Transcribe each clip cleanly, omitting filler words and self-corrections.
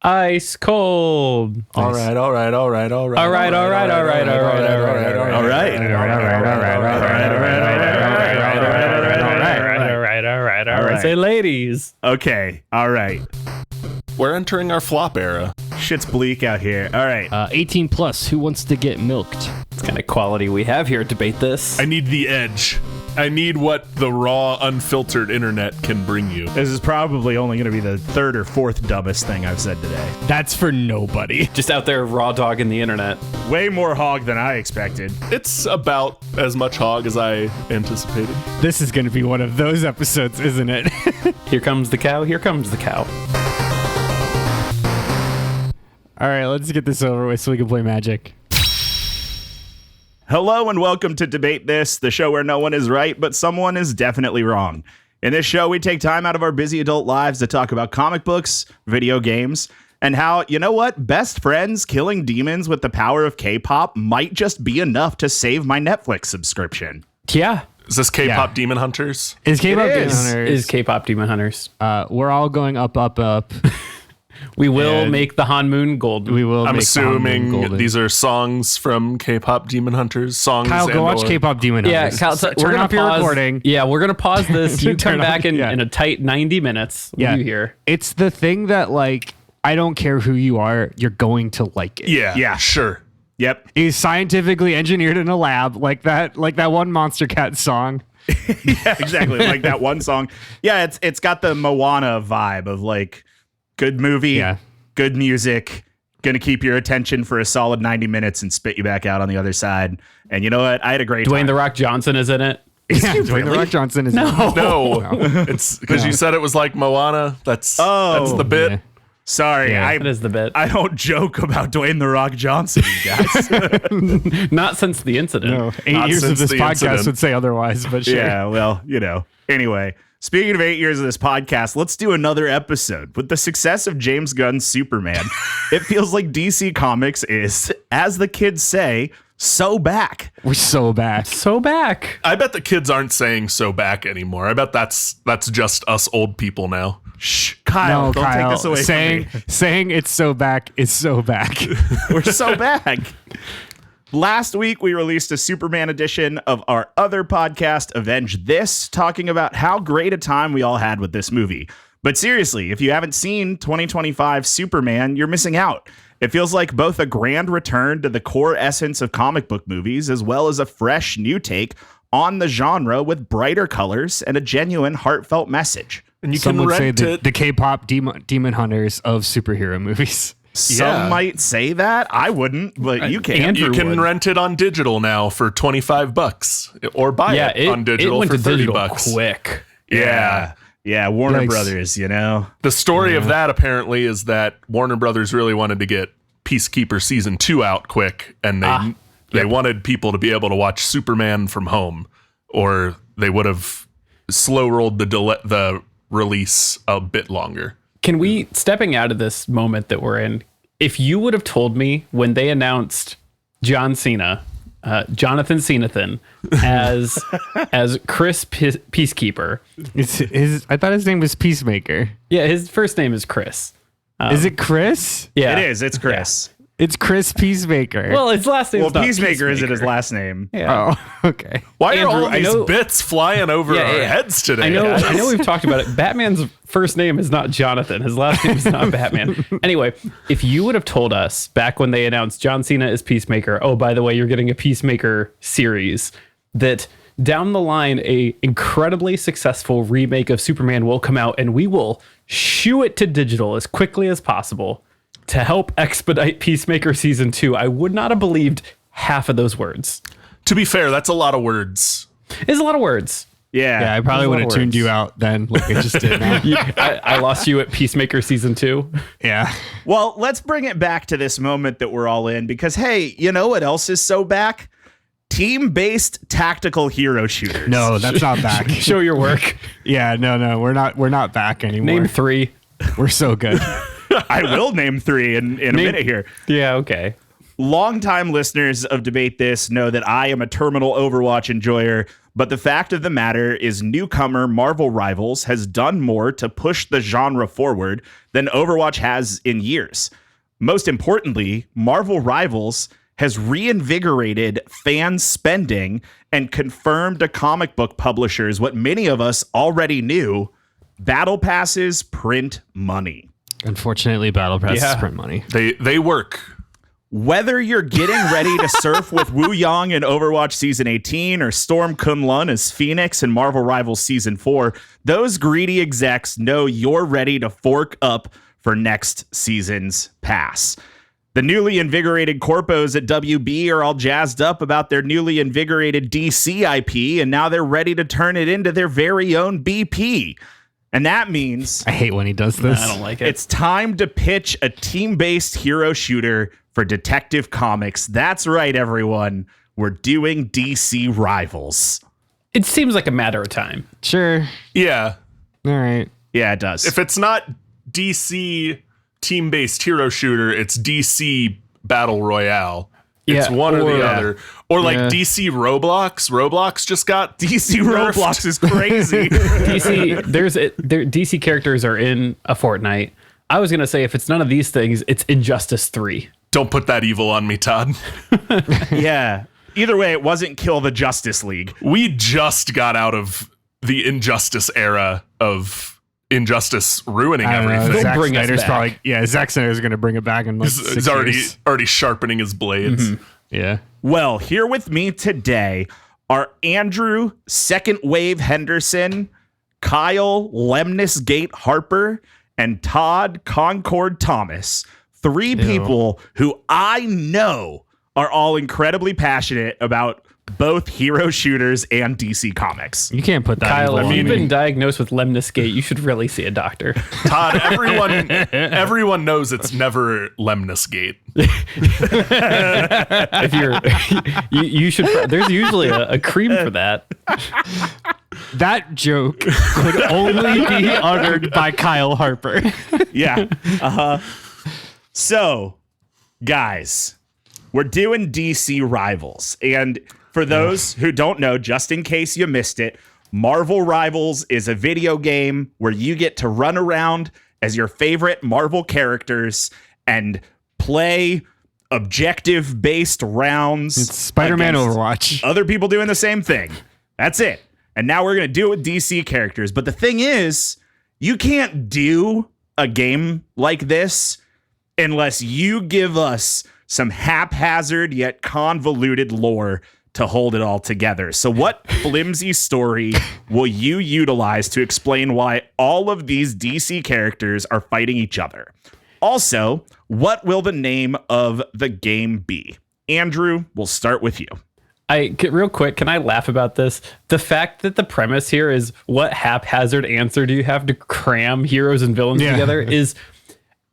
Ice cold. All right. Say ladies. Okay. All right. We're entering our flop era. Shit's bleak out here. All right. 18 plus. Who wants to get milked? It's kind of quality we have here. Debate this. I need the edge. I need what the raw, unfiltered internet can bring you. This is probably only going to be the third or fourth dumbest thing I've said today. That's for nobody. Just out there raw dogging the internet. Way more hog than I expected. It's about as much hog as I anticipated. This is going to be one of those episodes, isn't it? Here comes the cow. Here comes the cow. All right, let's get this over with so we can play Magic. Hello and welcome to Debate This, the show where no one is right, but someone is definitely wrong. In this show, we take time out of our busy adult lives to talk about comic books, video games, and how, you know what, best friends killing demons with the power of K-pop might just be enough to save my Netflix subscription. Yeah. Is this K-pop Demon Hunters? Is K-pop Demon Is Hunters? K-pop Demon Hunters. We're all going up, up, up. We will And make the Han Moon golden. We will. I'm make assuming golden. these are songs from K-pop Demon Hunters. Songs. Kyle, go watch K-pop Demon Yeah, Hunters. Kyle, Turn off your recording. Yeah, we're gonna pause this. You come Turn back off- in yeah. a tight 90 minutes. Yeah, You hear? It's the thing that, like, I don't care who you are, you're going to like it. Yeah, sure. Yep. It's scientifically engineered in a lab, like that one Monster Cat song. Yeah, exactly. Like that one song. Yeah, it's got the Moana vibe of like good movie, Yeah. good music, gonna keep your attention for a solid 90 minutes and spit you back out on the other side. And you know what? I had a great Dwayne time. The Rock Johnson is in it. Yeah, Dwayne The Rock Johnson is No, it's because you said it was like Moana. That's the bit. Yeah. Sorry, Yeah. That is the bit. I don't joke about Dwayne The Rock Johnson, you guys. Not since the incident. No, 8 Not years of since this the podcast incident. would say otherwise, but sure. Yeah, well, you know. Anyway, speaking of 8 years of this podcast, let's do another episode. With the success of James Gunn's Superman, it feels like DC Comics is, as the kids say, so back. We're so back. So back. I bet the kids aren't saying so back anymore. I bet that's just us old people now. Shh, Kyle, No, don't Kyle, take this away saying from me. saying it's so back is so back. We're so back. Last week, we released a Superman edition of our other podcast, Avenge This, talking about how great a time we all had with this movie. But seriously, if you haven't seen 2025 Superman, you're missing out. It feels like both a grand return to the core essence of comic book movies, as well as a fresh new take on the genre with brighter colors and a genuine, heartfelt message. And you Some can would say rent it. the K-pop demon hunters of superhero movies. Some might say that. I wouldn't, but you can. Andrew You can would. rent it on digital now for $25 or buy Yeah, it on digital it went for to digital $30. quick. Yeah. Yeah, Warner Yikes. Brothers, you know? The story of that apparently is that Warner Brothers really wanted to get Peacekeeper season 2 out quick, and they wanted people to be able to watch Superman from home, or they would have slow rolled the release a bit longer. Can we, stepping out of this moment that we're in, if you would have told me when they announced John Cena, Jonathan Cenathan, as Chris Peacekeeper. I thought his name was Peacemaker. Yeah, his first name is Chris. Is it Chris? Yeah. It is. It's Chris. It's Chris Peacemaker. Well, his last name Well, is not Peacemaker isn't his Peacemaker. last name. Yeah. oh, okay. Why Andrew, are all I these know- bits flying over our yeah. heads today? I know. guys? I know we've talked about it. Batman's first name is not Jonathan. His last name is not Batman. Anyway, if you would have told us back when they announced John Cena is Peacemaker, oh, by the way, you're getting a Peacemaker series, that down the line a incredibly successful remake of Superman will come out, and we will shoo it to digital as quickly as possible to help expedite Peacemaker season 2, I would not have believed half of those words. To be fair, that's a lot of words. It's a lot of words. Yeah, I probably There's a would lot have of tuned words. you out then, like I just did now. I lost you at Peacemaker season 2. Yeah. Well, let's bring it back to this moment that we're all in because, hey, you know what else is so back? Team-based tactical hero shooters. No, that's not back. Show your work. Yeah, no, we're not back anymore. Name 3. We're so good. I will name 3 in a minute here. Yeah, okay. Longtime listeners of Debate This know that I am a terminal Overwatch enjoyer, But the fact of the matter is newcomer Marvel Rivals has done more to push the genre forward than Overwatch has in years. Most importantly, Marvel Rivals has reinvigorated fan spending and confirmed to comic book publishers what many of us already knew: battle passes print money. Unfortunately, battle passes print money. They work. Whether you're getting ready to surf with Wu Yang in Overwatch Season 18 or Storm Kunlun as Phoenix in Marvel Rivals Season 4, those greedy execs know you're ready to fork up for next season's pass. The newly invigorated corpos at WB are all jazzed up about their newly invigorated DC IP, and now they're ready to turn it into their very own BP. And that means I hate when he does this. I don't like it. it's time to pitch a team-based hero shooter for Detective Comics. That's right, everyone. We're doing DC Rivals. It seems like a matter of time. Sure. Yeah. All right. Yeah, it does. If it's not DC team-based hero shooter, it's DC Battle Royale. It's one or the other. Or like DC Roblox. Roblox just got DC nerfed. Roblox is crazy. DC characters are in a Fortnite. I was gonna say if it's none of these things, it's Injustice 3. Don't put that evil on me, Todd. Yeah. Either way, it wasn't Kill the Justice League. We just got out of the Injustice era of Injustice ruining everything. Zack bring us Snyder's back. probably Zack Snyder's going to bring it back in like 6 He's years. already sharpening his blades. Yeah. Well, here with me today are Andrew Second Wave Henderson, Kyle Lemnisgate Harper, and Todd Concord Thomas. 3 people who I know are all incredibly passionate about both hero shooters and DC Comics. You can't put that Kyle, in if you've me. been diagnosed with Lemniscate, you should really see a doctor. Todd, everyone knows it's never Lemnisgate. If you're, you should. There's usually a cream for that. That joke could only be uttered by Kyle Harper. Yeah. So, guys, we're doing DC Rivals. And for those who don't know, just in case you missed it, Marvel Rivals is a video game where you get to run around as your favorite Marvel characters and play objective-based rounds. It's Spider-Man against Overwatch. other people doing the same thing. That's it. And now we're going to do it with DC characters. But the thing is, you can't do a game like this unless you give us some haphazard yet convoluted lore to hold it all together. So what flimsy story will you utilize to explain why all of these DC characters are fighting each other? Also, what will the name of the game be? Andrew, we'll start with you. Real quick, can I laugh about this? The fact that the premise here is what haphazard answer do you have to cram heroes and villains together is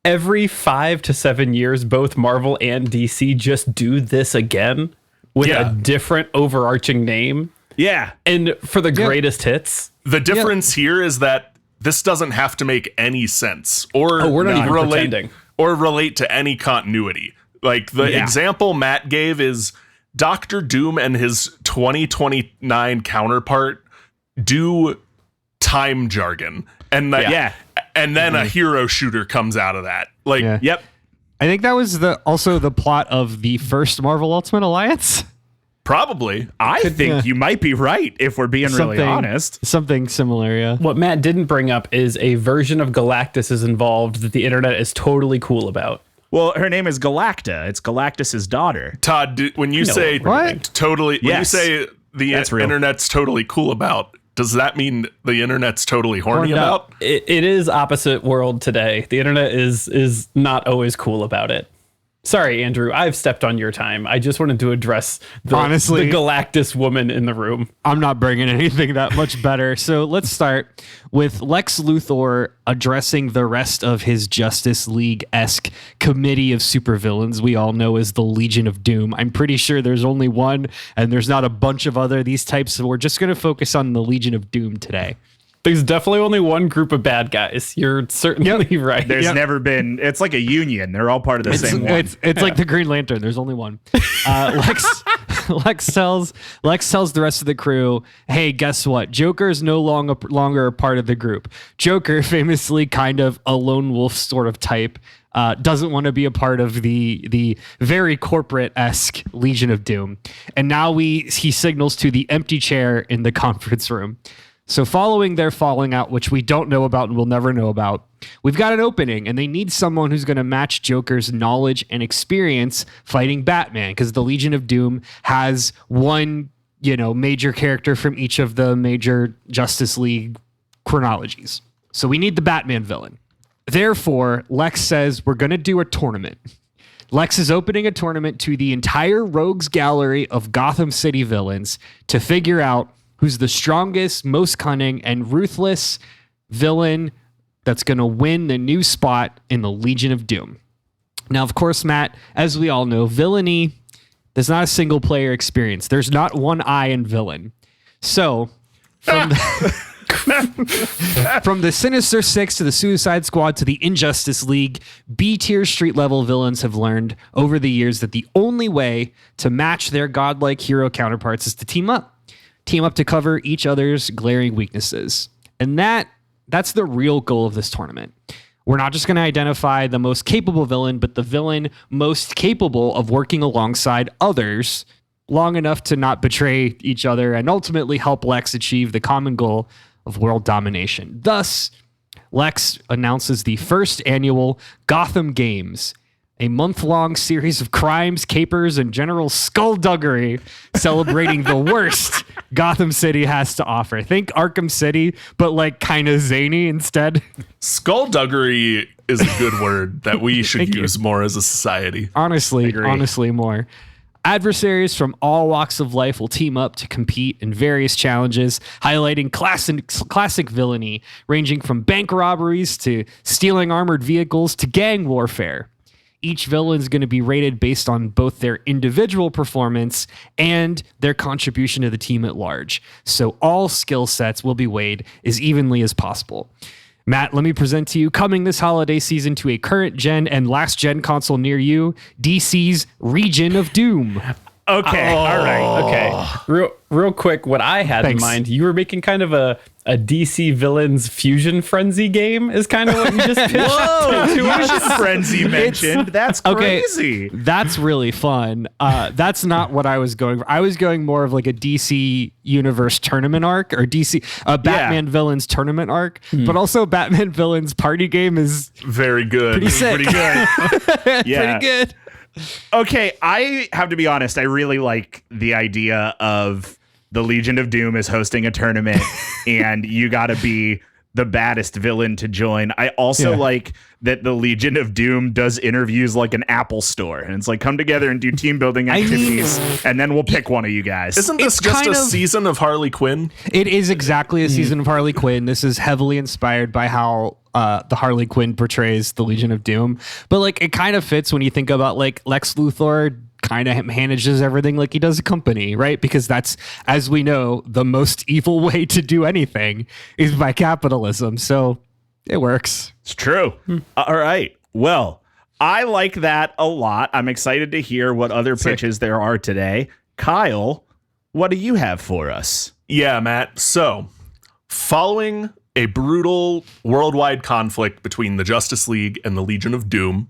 every 5 to 7 years, both Marvel and DC just do this again with a different overarching name. Yeah. And for the greatest hits. The difference here is that this doesn't have to make any sense or we're not even pretending. or relate to any continuity. Like the example Matt gave is Doctor Doom and his 2029 counterpart do time jargon. And and then a hero shooter comes out of that. Like Yep. I think that was also the plot of the first Marvel Ultimate Alliance. probably. I think you might be right if we're being really honest. Something similar, yeah. What Matt didn't bring up is a version of Galactus is involved that the internet is totally cool about. Well, her name is Galacta. It's Galactus's daughter. Todd, when you say What? totally, when you Yes. say the That's real. internet's totally cool about, does that mean the internet's totally horny about? It is opposite world today. The internet is not always cool about it. Sorry, Andrew, I've stepped on your time. I just wanted to address the Galactus woman in the room. I'm not bringing anything that much better. So let's start with Lex Luthor addressing the rest of his Justice League-esque committee of supervillains we all know as the Legion of Doom. I'm pretty sure there's only one, and there's not a bunch of other these types, so we're just going to focus on the Legion of Doom today. There's definitely only one group of bad guys. You're certainly right. There's never been. It's like a union. They're all part of the same one. It's like the Green Lantern. There's only one. Lex tells the rest of the crew, "Hey, guess what? Joker is no longer a part of the group. Joker, famously kind of a lone wolf sort of type, doesn't want to be a part of the very corporate-esque Legion of Doom." And now he signals to the empty chair in the conference room. So following their falling out, which we don't know about and we'll never know about, we've got an opening, and they need someone who's going to match Joker's knowledge and experience fighting Batman, because the Legion of Doom has one, major character from each of the major Justice League chronologies. So we need the Batman villain. Therefore, Lex says we're going to do a tournament. Lex is opening a tournament to the entire rogues gallery of Gotham City villains to figure out who's the strongest, most cunning, and ruthless villain that's going to win the new spot in the Legion of Doom. Now, of course, Matt, as we all know, villainy, there's not a single player experience. There's not one I in villain. So, from the Sinister Six to the Suicide Squad to the Injustice League, B-tier street-level villains have learned over the years that the only way to match their godlike hero counterparts is to team up. Team up to cover each other's glaring weaknesses. And that's the real goal of this tournament. We're not just going to identify the most capable villain, but the villain most capable of working alongside others long enough to not betray each other and ultimately help Lex achieve the common goal of world domination. Thus, Lex announces the first annual Gotham Games, a month-long series of crimes, capers, and general skullduggery celebrating the worst Gotham City has to offer. Think Arkham City, but kind of zany instead. Skullduggery is a good word that we should use more as a society. Honestly more. Adversaries from all walks of life will team up to compete in various challenges, highlighting classic villainy, ranging from bank robberies to stealing armored vehicles to gang warfare. Each villain is going to be rated based on both their individual performance and their contribution to the team at large. So all skill sets will be weighed as evenly as possible. Matt, let me present to you, coming this holiday season to a current gen and last gen console near you, DC's Region of Doom. Okay, all right. Okay, real quick, what I had Thanks. in mind, you were making kind of a DC villains fusion frenzy game is kind of what you just pitched. Whoa, Fusion Frenzy mentioned. That's crazy. That's really fun. That's not what I was going for. I was going more of like a DC universe tournament arc, or DC Batman villains tournament arc, but also Batman villains party game is Very good. pretty sick. Pretty good. Yeah. Pretty good. Okay, I have to be honest. I really like the idea of the Legion of Doom is hosting a tournament and you got to be the baddest villain to join. I also like that the Legion of Doom does interviews like an Apple store. And it's like, come together and do team building activities and then we'll pick one of you guys. Isn't this just a season of Harley Quinn? It is exactly a season of Harley Quinn. This is heavily inspired by how the Harley Quinn portrays the Legion of Doom. But it kind of fits when you think about Lex Luthor kind of manages everything like he does a company, right? Because that's, as we know, the most evil way to do anything is by capitalism. So it works. It's true. All right. Well, I like that a lot. I'm excited to hear what other pitches there are today. Kyle, what do you have for us? Yeah, Matt. So, following a brutal worldwide conflict between the Justice League and the Legion of Doom,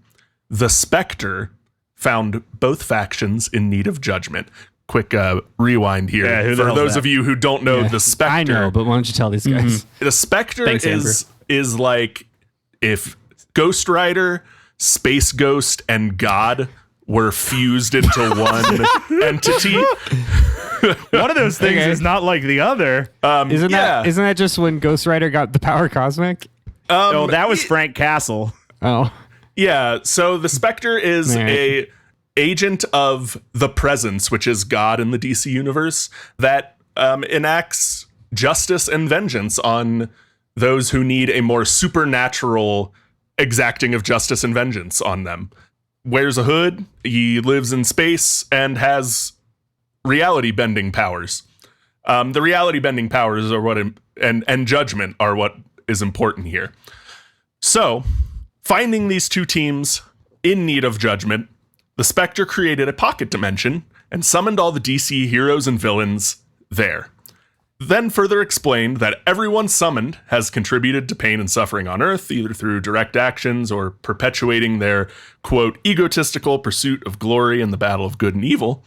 the Spectre found both factions in need of judgment. Quick rewind here. Yeah, who the for hell's those that? of you who don't know the Spectre. I know, but why don't you tell these guys? The Spectre Thanks, is like if Ghost Rider, Space Ghost, and God were fused into one entity. One of those things is not like the other. Isn't that just when Ghost Rider got the power cosmic? Oh, that was Frank Castle. Oh. Yeah, so the Spectre is a agent of the Presence, which is God in the DC universe, that enacts justice and vengeance on those who need a more supernatural exacting of justice and vengeance on them. Wears a hood, he lives in space, and has reality-bending powers. The reality-bending powers are what, and judgment are what is important here. So, finding these two teams in need of judgment, the Spectre created a pocket dimension and summoned all the DC heroes and villains there. Then further explained that everyone summoned has contributed to pain and suffering on Earth, either through direct actions or perpetuating their, quote, egotistical pursuit of glory in the battle of good and evil,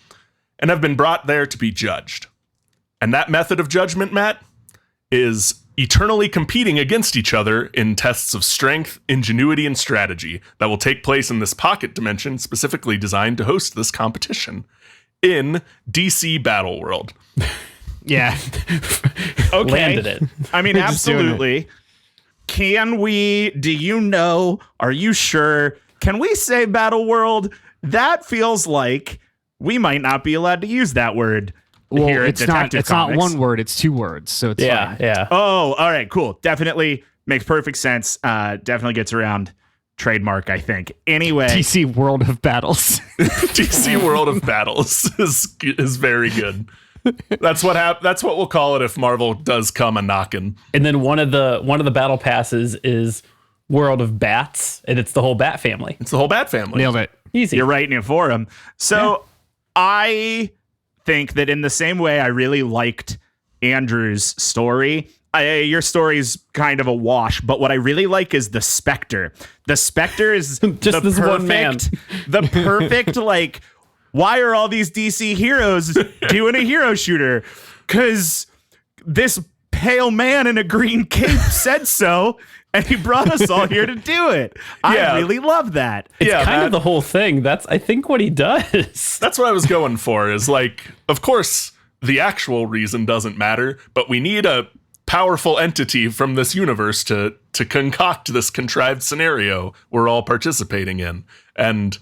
and have been brought there to be judged. And that method of judgment, Matt, is eternally competing against each other in tests of strength, ingenuity, and strategy that will take place in this pocket dimension specifically designed to host this competition in DC Battle World. Yeah. Okay. Landed it. I mean, We're just doing absolutely. Can we, do you know, are you sure? Can we say Battle World? That feels like we might not be allowed to use that word here at it's Detective not Comics. one word, it's 2 words. So it's fine. Yeah. Oh, all right, cool. Definitely makes perfect sense. Definitely gets around trademark, I think. Anyway. DC World of Battles. DC World of Battles is very good. That's what we'll call it if Marvel does come a knockin'. And then one of the battle passes is World of Bats, and it's the whole Bat family. It's the whole Bat family. Nailed it. Easy. You're writing it for him. So I think that in the same way I really liked Andrew's story, your story's kind of a wash, but what I really like is the Spectre. The Spectre is Just this one man. The perfect, like, why are all these DC heroes doing a hero shooter? Because this pale man in a green cape said so, and he brought us all here to do it. Yeah. I really love that. It's Yeah, kind Matt. of the whole thing. That's, I think, what he does. That's what I was going for, is like, of course, the actual reason doesn't matter, but we need a powerful entity from this universe to concoct this contrived scenario we're all participating in. And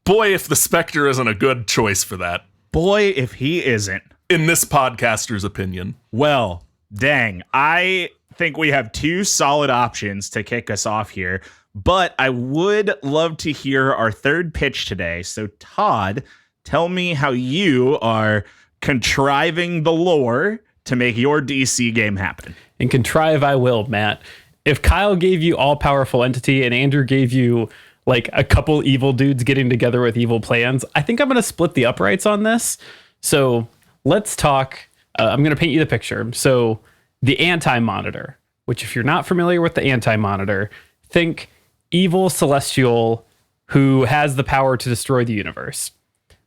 boy, if the Spectre isn't a good choice for that, Boy, if he isn't. in this podcaster's opinion. Well, dang. I think we have 2 solid options to kick us off here, but I would love to hear our third pitch today. So, Todd, tell me how you are contriving the lore to make your DC game happen. And contrive I will, Matt. If Kyle gave you all-powerful entity and Andrew gave you like a couple evil dudes getting together with evil plans, I think I'm going to split the uprights on this. So let's talk. I'm going to paint you the picture. So the Anti-Monitor, which if you're not familiar with the Anti-Monitor, think evil celestial who has the power to destroy the universe.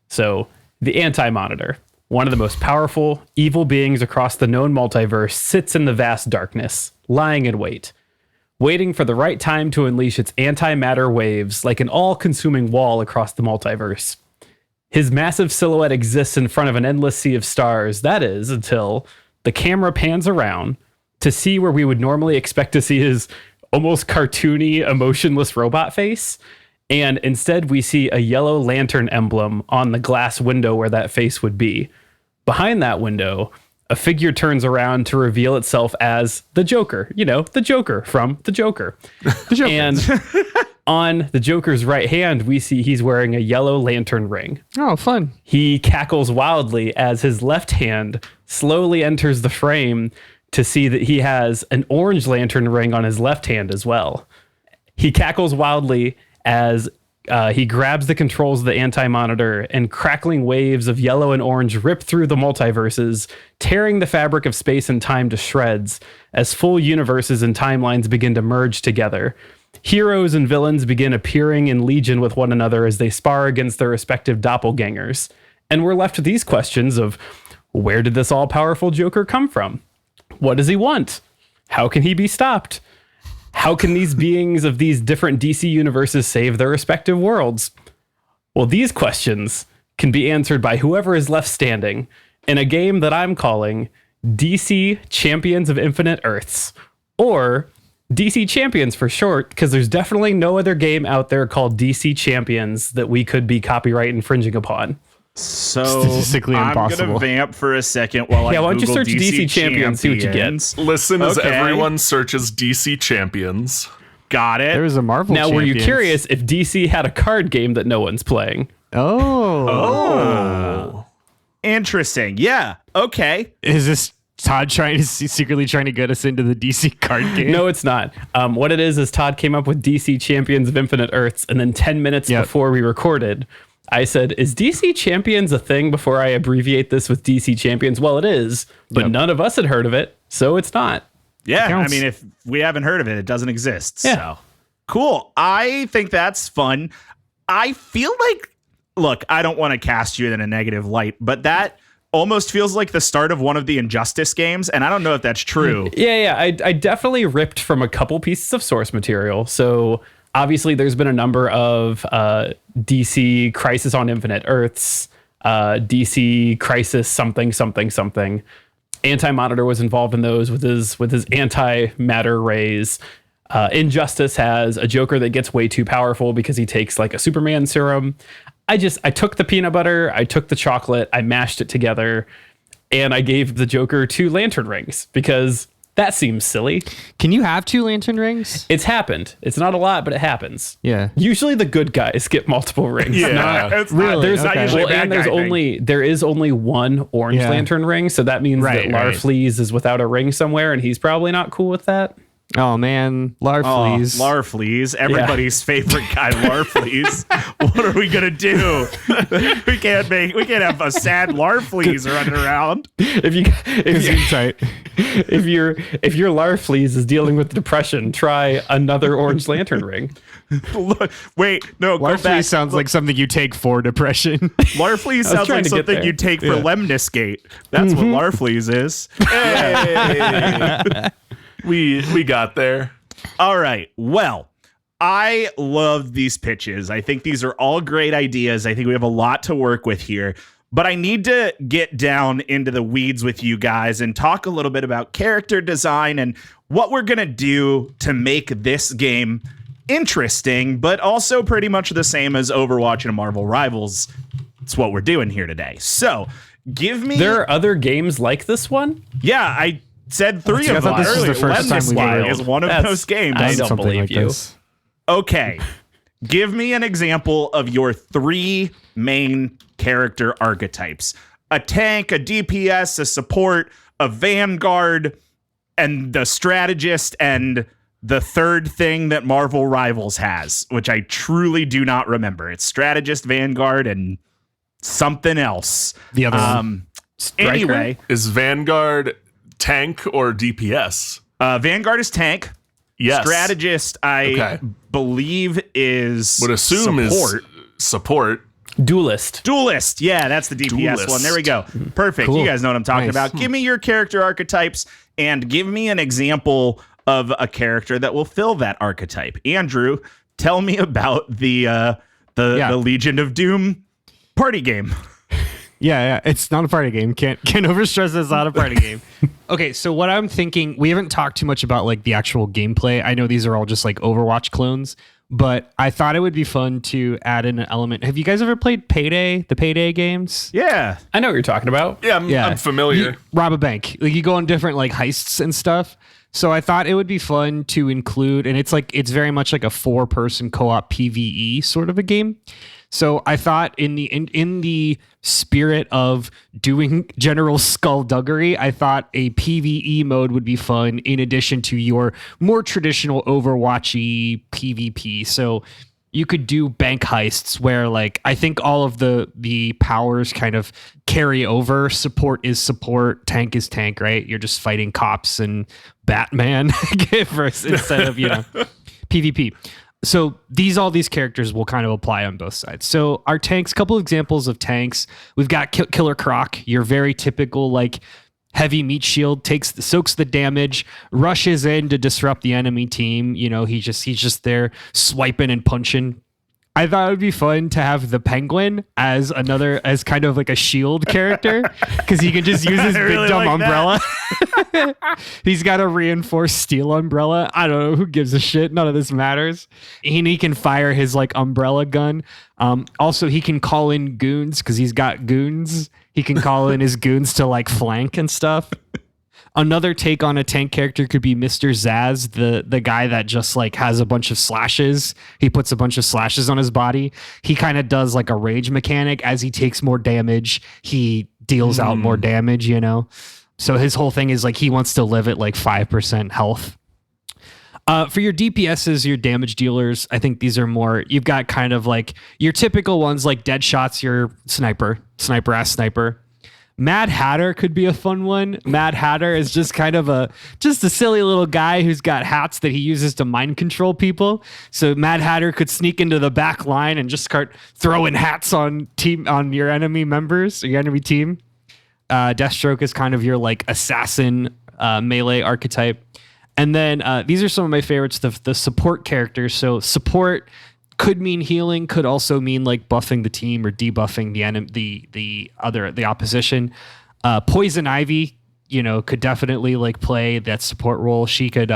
So the Anti-Monitor, one of the most powerful evil beings across the known multiverse, sits in the vast darkness, lying in wait, waiting for the right time to unleash its antimatter waves like an all-consuming wall across the multiverse. His massive silhouette exists in front of an endless sea of stars, that is, until the camera pans around to see where we would normally expect to see his almost cartoony, emotionless robot face, and instead we see a yellow lantern emblem on the glass window where that face would be. Behind that window, a figure turns around to reveal itself as the Joker. You know, the Joker from The Joker. The Joker. And on the Joker's right hand, we see he's wearing a yellow lantern ring. Oh, fun. He cackles wildly as his left hand slowly enters the frame to see that he has an orange lantern ring on his left hand as well. He cackles wildly as he grabs the controls of the Anti-Monitor, and crackling waves of yellow and orange rip through the multiverses, tearing the fabric of space and time to shreds as full universes and timelines begin to merge together. Heroes and villains begin appearing in legion with one another as they spar against their respective doppelgangers. And we're left with these questions of, where did this all-powerful Joker come from? What does he want? How can he be stopped? How can these beings of these different DC universes save their respective worlds? Well, these questions can be answered by whoever is left standing in a game that I'm calling DC Champions of Infinite Earths, or DC Champions for short, because there's definitely no other game out there called DC Champions that we could be copyright infringing upon. So Statistically I'm impossible. gonna vamp for a second while I Yeah, why don't you Google search DC Champions, see what you get. Champions. Listen as Okay. everyone searches DC Champions. Got it. There was a Marvel Now, were you Champions. curious if DC had a card game that no one's playing? Oh. Interesting. Yeah. Okay. Is this Todd secretly trying to get us into the DC card game? No, it's not. What it is Todd came up with DC Champions of Infinite Earths, and then 10 minutes Yep. before we recorded, I said, is DC Champions a thing before I abbreviate this with DC Champions? Well, it is, but none of us had heard of it, so it's not. Yeah, I mean, if we haven't heard of it, it doesn't exist. Yeah. So cool. I think that's fun. I feel like, look, I don't want to cast you in a negative light, but that almost feels like the start of one of the Injustice games, and I don't know if that's true. Yeah. I definitely ripped from a couple pieces of source material. So obviously there's been a number of DC Crisis on Infinite Earths, DC Crisis something. Anti-Monitor was involved in those with his anti-matter rays. Injustice has a Joker that gets way too powerful because he takes like a Superman serum. I took the peanut butter, I took the chocolate, I mashed it together, and I gave the Joker 2 lantern rings because that seems silly. Can you have 2 lantern rings? It's happened. It's not a lot, but it happens. Yeah. Usually the good guys get multiple rings. It's Really? not, There's not usually a bad guy thing. there is only one orange Yeah. lantern ring, so that means that Larfleeze is without a ring somewhere, and he's probably not cool with that. Oh man, Larfleeze. Larfleeze, everybody's favorite guy, Larfleeze. What are we gonna do? we can't have a sad Larfleeze running around. If your Larfleeze is dealing with depression, try another orange lantern ring. Wait, no, go Larfleeze back. sounds like something you take for depression. Larfleeze sounds trying like to get something there. you take for Lemniscate. That's what Larfleeze is. Hey. We got there. All right. Well, I love these pitches. I think these are all great ideas. I think we have a lot to work with here. But I need to get down into the weeds with you guys and talk a little bit about character design and what we're going to do to make this game interesting, but also pretty much the same as Overwatch and Marvel Rivals. It's what we're doing here today. So give me... There are other games like this one? Yeah, I said 3 of them thought this was earlier. the first time we've Lemniscate ever- is one of those games. I don't Something believe like you. this. Okay. Give me an example of your 3 main character archetypes. A tank, a DPS, a support, a vanguard, and the strategist, and the third thing that Marvel Rivals has, which I truly do not remember. It's strategist, vanguard, and something else. The other one. Anyway, Is Vanguard tank or DPS? Vanguard is tank. Yes. Strategist, I believe, is Would assume support. is support. Duelist. Yeah, that's the DPS Duelist. one. There we go. Perfect. Cool. You guys know what I'm talking Nice. about. Give me your character archetypes and give me an example of a character that will fill that archetype. Andrew, tell me about the Legion of Doom party game. Yeah, it's not a party game. Can't overstress it's not a party game. Okay, so what I'm thinking, we haven't talked too much about like the actual gameplay. I know these are all just like Overwatch clones, but I thought it would be fun to add in an element. Have you guys ever played Payday, the Payday games? Yeah. I know what you're talking about. Yeah, I'm familiar. You rob a bank. Like you go on different like heists and stuff. So I thought it would be fun to include, and it's very much like a 4-person co-op PvE sort of a game. So I thought in the spirit of doing general skullduggery, I thought a PvE mode would be fun in addition to your more traditional Overwatchy PvP. So you could do bank heists where like I think all of the powers kind of carry over. Support is support, tank is tank, right? You're just fighting cops and Batman instead of, PvP. So all these characters will kind of apply on both sides. So our tanks, couple examples of tanks. We've got Killer Croc, your very typical like heavy meat shield, soaks the damage, rushes in to disrupt the enemy team. He's just there swiping and punching. I thought it would be fun to have the Penguin as kind of like a shield character because he can just use his big dumb umbrella. He's got a reinforced steel umbrella. I don't know who gives a shit. None of this matters. And he can fire his like umbrella gun. Also, he can call in goons because he's got goons. He can call in his goons to like flank and stuff. Another take on a tank character could be Mr. Zaz, the guy that just like has a bunch of slashes. He puts a bunch of slashes on his body. He kind of does like a rage mechanic. As he takes more damage, he deals out more damage, So his whole thing is like he wants to live at like 5% health. For your DPSs, your damage dealers, I think these are more, you've got kind of like your typical ones like Deadshot's your sniper-ass sniper. Mad Hatter could be a fun one. Mad Hatter is just kind of a silly little guy who's got hats that he uses to mind control people. So Mad Hatter could sneak into the back line and just start throwing hats on your enemy members, your enemy team. Deathstroke is kind of your like assassin melee archetype. And then these are some of my favorites, the support characters. So support could mean healing, could also mean like buffing the team or debuffing the opposition. Poison Ivy, could definitely like play that support role. She could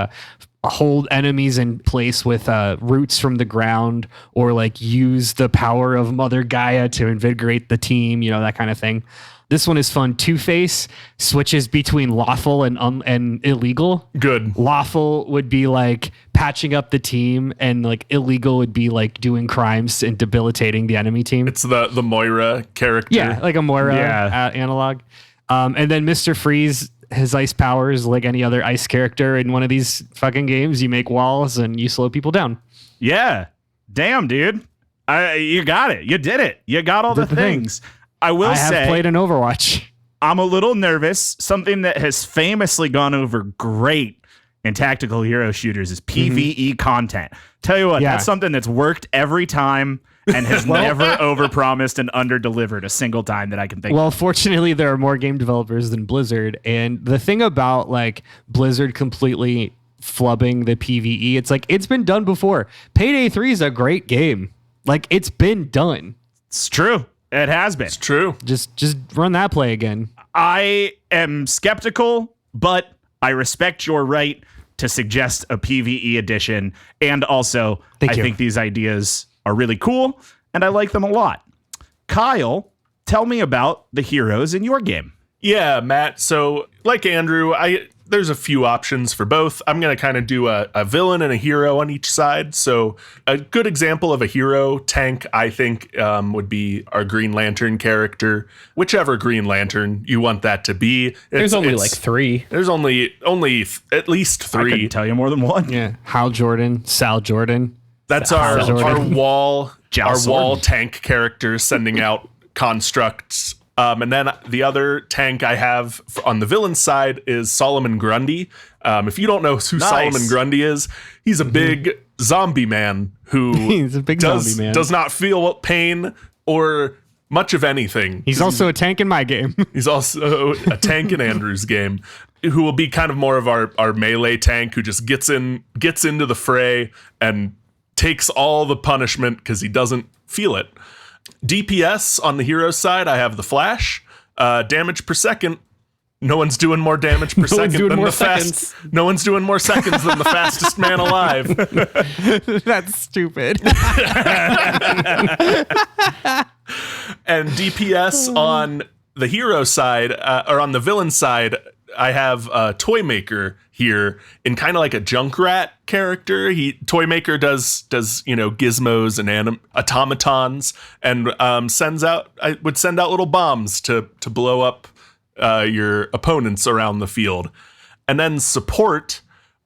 hold enemies in place with roots from the ground, or like use the power of Mother Gaia to invigorate the team, that kind of thing. This one is fun. Two-Face switches between lawful and illegal. Good. Lawful would be like patching up the team, and like illegal would be like doing crimes and debilitating the enemy team. It's the Moira character. Yeah, like a Moira analog. And then Mr. Freeze, his ice powers, like any other ice character in one of these fucking games. You make walls and you slow people down. Yeah. Damn, dude. You got it. You did it. You got all the things. I have played an Overwatch. I'm a little nervous. Something that has famously gone over great in tactical hero shooters is PvE content. Tell you what, that's something that's worked every time and has never overpromised and underdelivered a single time that I can think of. Well, fortunately, there are more game developers than Blizzard. And the thing about like Blizzard completely flubbing the PvE, it's like it's been done before. Payday 3 is a great game. Like, it's been done. It's true. It has been. It's true. Just run that play again. I am skeptical, but I respect your right to suggest a PvE edition. And also, I think these ideas are really cool, and I like them a lot. Kyle, tell me about the heroes in your game. Yeah, Matt. So, like Andrew, there's a few options for both. I'm going to kind of do a villain and a hero on each side. So a good example of a hero tank, I think, would be our Green Lantern character. Whichever Green Lantern you want that to be. There's only like three. There's only at least three. I couldn't tell you more than one. Yeah, Hal Jordan, Sal Jordan. That's our wall tank character sending out constructs. And then the other tank I have on the villain side is Solomon Grundy. If you don't know who Solomon Grundy is, he's a big zombie man who he's a big zombie man. Does not feel pain or much of anything. He's also a tank in my game. He's also a tank in Andrew's game, who will be kind of more of our melee tank who just gets into the fray and takes all the punishment because he doesn't feel it. DPS on the hero side, I have the Flash. Damage per second. No one's doing more damage per second than the fastest. No one's doing more seconds than the fastest man alive. That's stupid. And DPS on the hero side, or on the villain side, I have Toymaker here in kind of like a Junkrat character. Toymaker does gizmos and automatons, and would send out little bombs to blow up your opponents around the field. And then support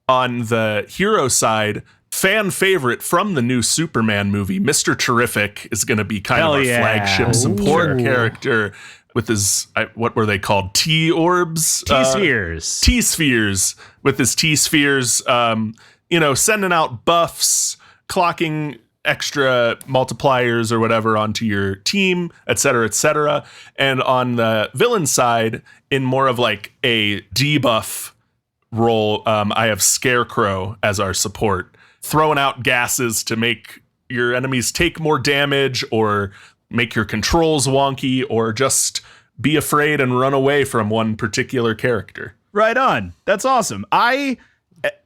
on the hero side, fan favorite from the new Superman movie, Mr. Terrific is going to be kind of our flagship support character. With his, what were they called? T-orbs? T-spheres. T-spheres. With his T-spheres, sending out buffs, clocking extra multipliers or whatever onto your team, et cetera, et cetera. And on the villain side, in more of like a debuff role, I have Scarecrow as our support, throwing out gases to make your enemies take more damage or make your controls wonky, or just be afraid and run away from one particular character. Right on. That's awesome. I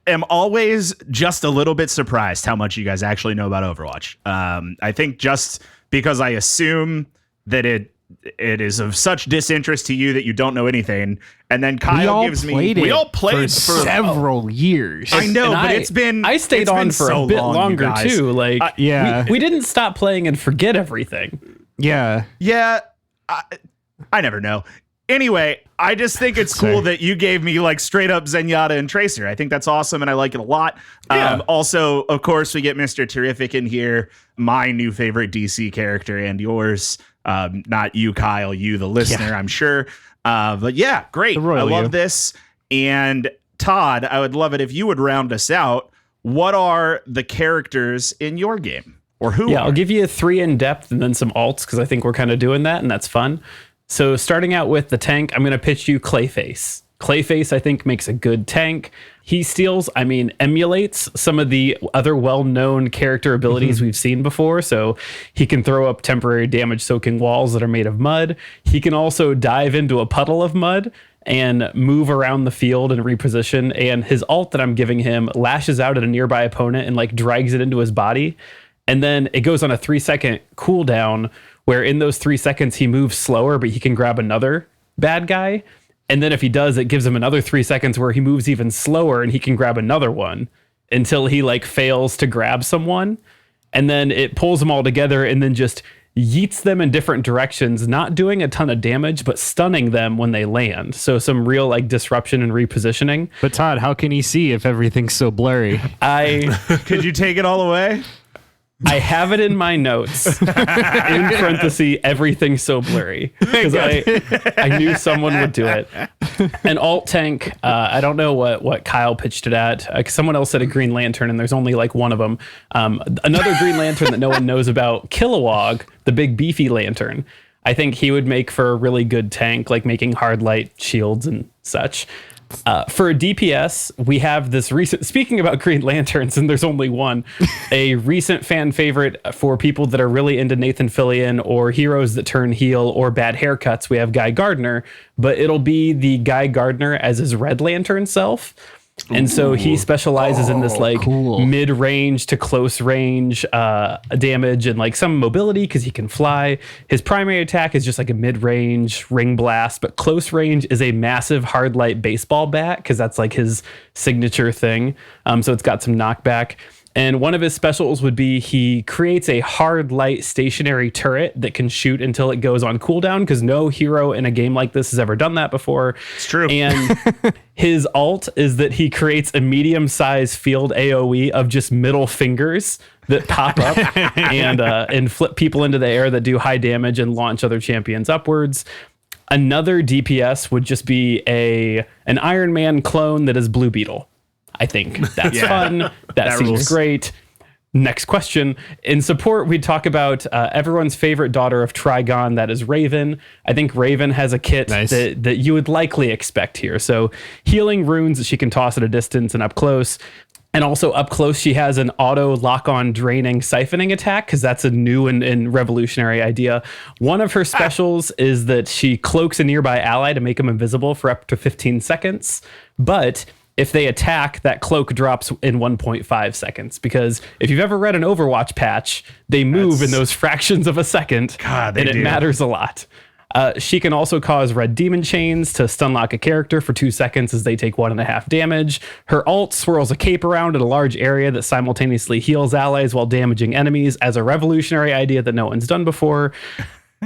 am always just a little bit surprised how much you guys actually know about Overwatch. I think just because I assume that it is of such disinterest to you that you don't know anything, and then Kyle gives me. We all played for several years. I know, but it's been. I stayed on for a bit longer too. Like, we didn't stop playing and forget everything. Yeah. Yeah. I never know. Anyway, I just think it's cool that you gave me like straight up Zenyatta and Tracer. I think that's awesome, and I like it a lot. Yeah. Also, of course, we get Mr. Terrific in here, my new favorite DC character and yours. Not you, Kyle, you, the listener, I'm sure. But yeah, great. I love this. And Todd, I would love it if you would round us out. What are the characters in your game? Or who? Yeah, I'll give you 3 in depth and then some alts because I think we're kind of doing that and that's fun. So starting out with the tank, I'm going to pitch you Clayface. Clayface, I think, makes a good tank. He emulates some of the other well-known character abilities we've seen before. So he can throw up temporary damage-soaking walls that are made of mud. He can also dive into a puddle of mud and move around the field and reposition. And his ult that I'm giving him lashes out at a nearby opponent and like drags it into his body. And then it goes on a 3-second cooldown where in those 3 seconds he moves slower, but he can grab another bad guy. And then if he does, it gives him another 3 seconds where he moves even slower and he can grab another one until he like fails to grab someone. And then it pulls them all together and then just yeets them in different directions, not doing a ton of damage, but stunning them when they land. So some real like disruption and repositioning. But Todd, how can he see if everything's so blurry? Could you take it all away? I have it in my notes, in parentheses, everything's so blurry, because I knew someone would do it. An alt tank, I don't know what Kyle pitched it at. Someone else said a Green Lantern, and there's only like one of them. Another Green Lantern that no one knows about, Kilowog, the big beefy lantern. I think he would make for a really good tank, like making hard light shields and such. For a DPS, we have this recent, speaking about Green Lanterns, and there's only one, a recent fan favorite for people that are really into Nathan Fillion or heroes that turn heel or bad haircuts. We have Guy Gardner, but it'll be the Guy Gardner as his Red Lantern self. And so he specializes in this like mid-range to close range damage and like some mobility because he can fly. His primary attack is just like a mid-range ring blast, but close range is a massive hard light baseball bat because that's like his signature thing. So it's got some knockback. And one of his specials would be he creates a hard light stationary turret that can shoot until it goes on cooldown because no hero in a game like this has ever done that before. It's true. And his alt is that he creates a medium-sized field AoE of just middle fingers that pop up and flip people into the air that do high damage and launch other champions upwards. Another DPS would just be an Iron Man clone that is Blue Beetle. I think that's fun. That seems rules. Great. Next question. In support, we talk about everyone's favorite daughter of Trigon, that is Raven. I think Raven has a kit that you would likely expect here. So healing runes that she can toss at a distance and up close. And also up close, she has an auto lock-on draining siphoning attack because that's a new and revolutionary idea. One of her specials is that she cloaks a nearby ally to make them invisible for up to 15 seconds. But if they attack, that cloak drops in 1.5 seconds. Because if you've ever read an Overwatch patch, they move in those fractions of a second. God, and it matters a lot. She can also cause red demon chains to stun lock a character for 2 seconds as they take 1.5 damage. Her ult swirls a cape around in a large area that simultaneously heals allies while damaging enemies as a revolutionary idea that no one's done before.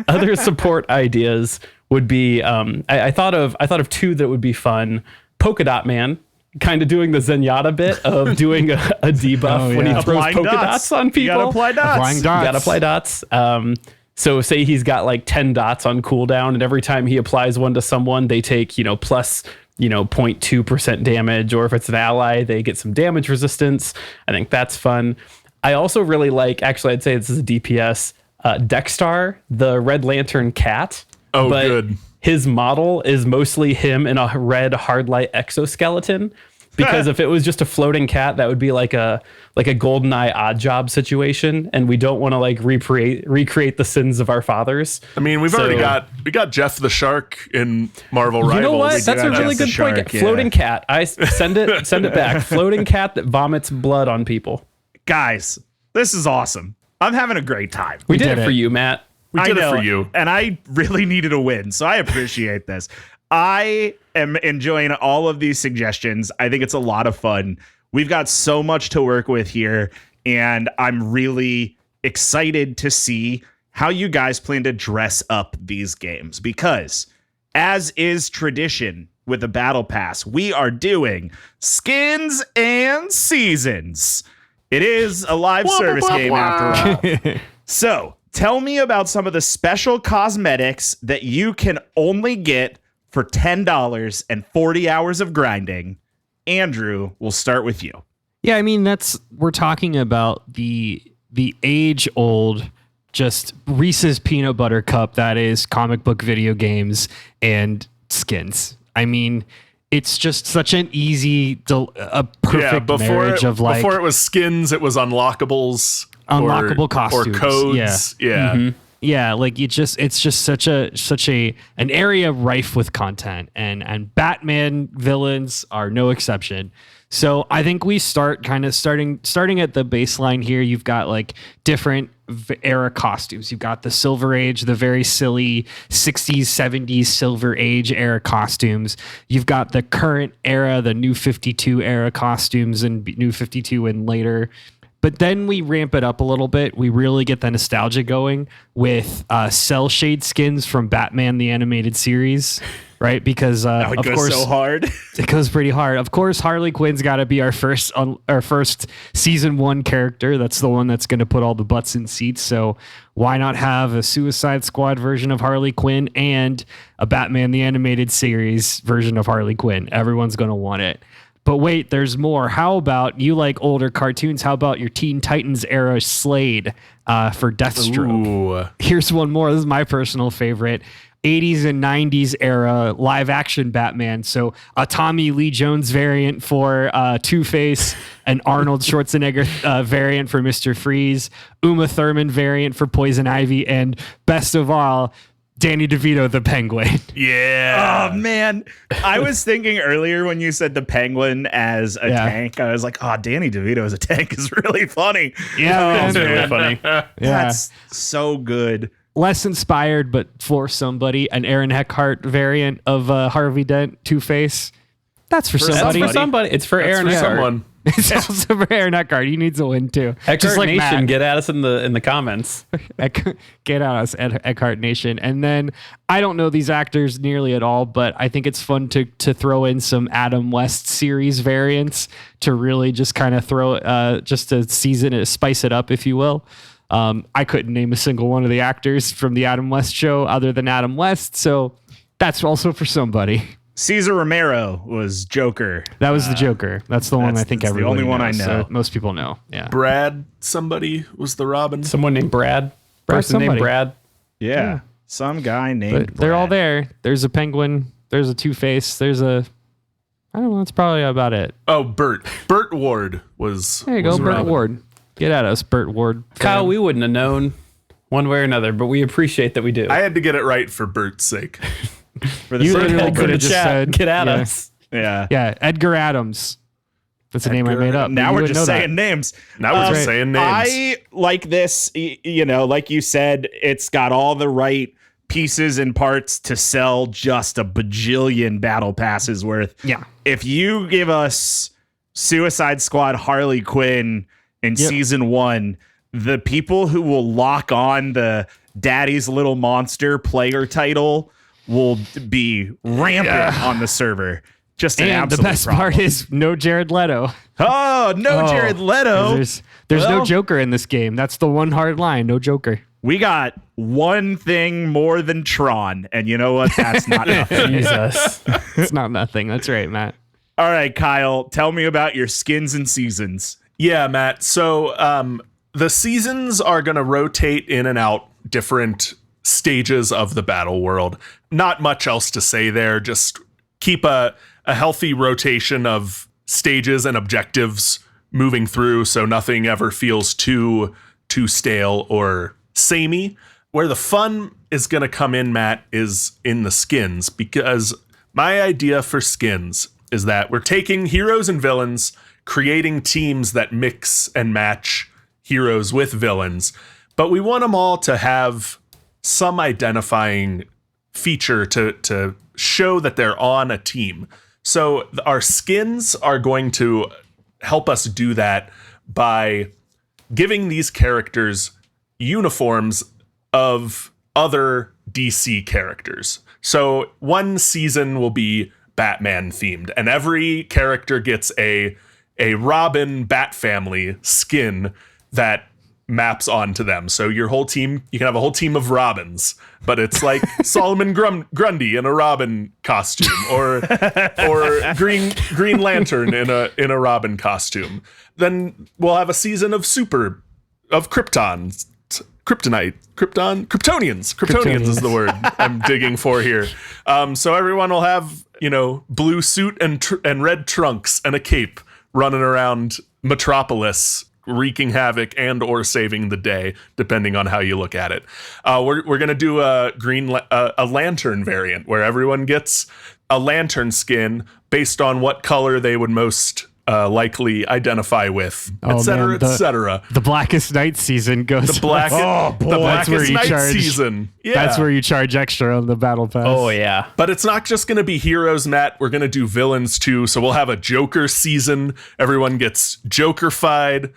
Other support ideas would be, I thought of 2 that would be fun. Polka Dot Man, kind of doing the Zenyatta bit of doing a debuff when he throws polka dots on people. You gotta apply dots. You gotta apply dots. So say he's got like 10 dots on cooldown, and every time he applies one to someone, they take, plus 0.2% damage, or if it's an ally, they get some damage resistance. I think that's fun. I also really like, actually, I'd say this is a DPS, Dexstar, the Red Lantern cat. Oh, good. His model is mostly him in a red hard light exoskeleton. Because if it was just a floating cat, that would be like a GoldenEye Odd Job situation, and we don't want to like recreate the sins of our fathers. I mean, we got Jeff the Shark in Marvel Rivals. You know what? That's a really good point. Floating cat. I send it back. Floating cat that vomits blood on people. Guys, this is awesome. I'm having a great time. We did it for you, Matt. We did it for you, and I really needed a win, so I appreciate this. I am enjoying all of these suggestions. I think it's a lot of fun. We've got so much to work with here, and I'm really excited to see how you guys plan to dress up these games, because as is tradition with the Battle Pass, we are doing Skins and Seasons. It is a live service game after all. So, tell me about some of the special cosmetics that you can only get for $10 and 40 hours of grinding. Andrew, we'll start with you. Yeah, I mean, we're talking about the age-old just Reese's peanut butter cup that is comic book video games and skins. I mean, it's just such an easy, a perfect marriage of like... Before it was skins, it was unlockables. Unlockable costumes. Or codes. Yeah. Mm-hmm. Yeah, like it's just such an area rife with content, and Batman villains are no exception. So I think we start starting at the baseline here. You've got like different era costumes. You've got the Silver Age, the very silly 60s, 70s Silver Age era costumes. You've got the current era, the New 52 era costumes, and New 52 and later. But then we ramp it up a little bit. We really get the nostalgia going with cell shade skins from Batman the Animated Series, right? Because of course, so hard. It goes pretty hard. Of course, Harley Quinn's got to be our first season 1 character. That's the one that's going to put all the butts in seats. So why not have a Suicide Squad version of Harley Quinn and a Batman the Animated Series version of Harley Quinn? Everyone's going to want it. But wait, there's more. How about you like older cartoons? How about your Teen Titans era Slade for Deathstroke? Ooh. Here's one more. This is my personal favorite. 80s and 90s era live action Batman. So a Tommy Lee Jones variant for Two-Face, an Arnold Schwarzenegger variant for Mr. Freeze, Uma Thurman variant for Poison Ivy, and best of all, Danny DeVito, the Penguin. Yeah. Oh, man. I was thinking earlier when you said the Penguin as a tank, I was like, oh, Danny DeVito as a tank is really funny. Yeah, It's really funny. That's so good. Less inspired, but for somebody, an Aaron Eckhart variant of Harvey Dent, Two-Face. That's for somebody. That's for somebody. It's for Aaron For Eckhart. someone. It's also for Aaron Eckhart. He needs a win too. Eckhart like Nation, Matt. get at us in the comments. Get out us, Eckhart Nation. And then I don't know these actors nearly at all, but I think it's fun to throw in some Adam West series variants to really just kind of throw just to season it, spice it up, if you will. I couldn't name a single one of the actors from the Adam West show other than Adam West, so that's also for somebody. Cesar Romero was Joker. That was the Joker. That's the one I think that's the everybody only one knows, I know. so most people know. Yeah. Brad, somebody was the Robin. Someone named Brad. Person somebody. named Brad. Yeah. Some guy named But they're all Brad. there. There's a Penguin. There's a Two-Face. There's a... I don't know. That's probably about it. Oh, Burt. Burt Ward was. There you go, was Burt Robin. Ward. Get at us, Burt Ward. Kyle, we wouldn't have known one way or another, but we appreciate that we do. I had to get it right for Burt's sake. For the You sake literally of- could have just said... Get at yeah. us. yeah. Yeah, Edgar Adams. That's a name I made up. Now You we're wouldn't just know that. saying names. Now we're just right. saying names. I like this, like you said, it's got all the right pieces and parts to sell just a bajillion battle passes worth. Yeah. If you give us Suicide Squad Harley Quinn in season 1, the people who will lock on the Daddy's Little Monster player title will be rampant on the server. Just an And the absolute best problem. part is no Jared Leto. Oh, no Jared Leto. There's Well- no Joker in this game. That's the one hard line. No Joker. We got one thing more than Tron, and you know what? That's not enough. Jesus. It's not nothing. That's right, Matt. All right, Kyle, tell me about your skins and seasons. Yeah, Matt. So the seasons are going to rotate in and out different stages of the battle world. Not much else to say there. Just keep a healthy rotation of stages and objectives moving through so nothing ever feels too stale or samey. Where the fun is going to come in, Matt, is in the skins, because my idea for skins is that we're taking heroes and villains, creating teams that mix and match heroes with villains, but we want them all to have some identifying feature to show that they're on a team. So our skins are going to help us do that by giving these characters uniforms of other DC characters. So one season will be Batman themed, and every character gets a Robin Bat family skin that maps onto them. So your whole team, you can have a whole team of Robins, but it's like Solomon Grundy in a Robin costume, or Green Lantern in a Robin costume. Then we'll have a season of Kryptonians. Kryptonians is the word I'm digging for here. So everyone will have, blue suit and red trunks and a cape running around Metropolis, wreaking havoc and or saving the day, depending on how you look at it. We're gonna do a lantern variant where everyone gets a lantern skin based on what color they would most likely identify with, etc., etc. The Blackest Night season goes. The Blackest Night season. Yeah. That's where you charge extra on the battle pass. Oh yeah. But it's not just going to be heroes, Matt. We're going to do villains too. So we'll have a Joker season. Everyone gets Joker-fied.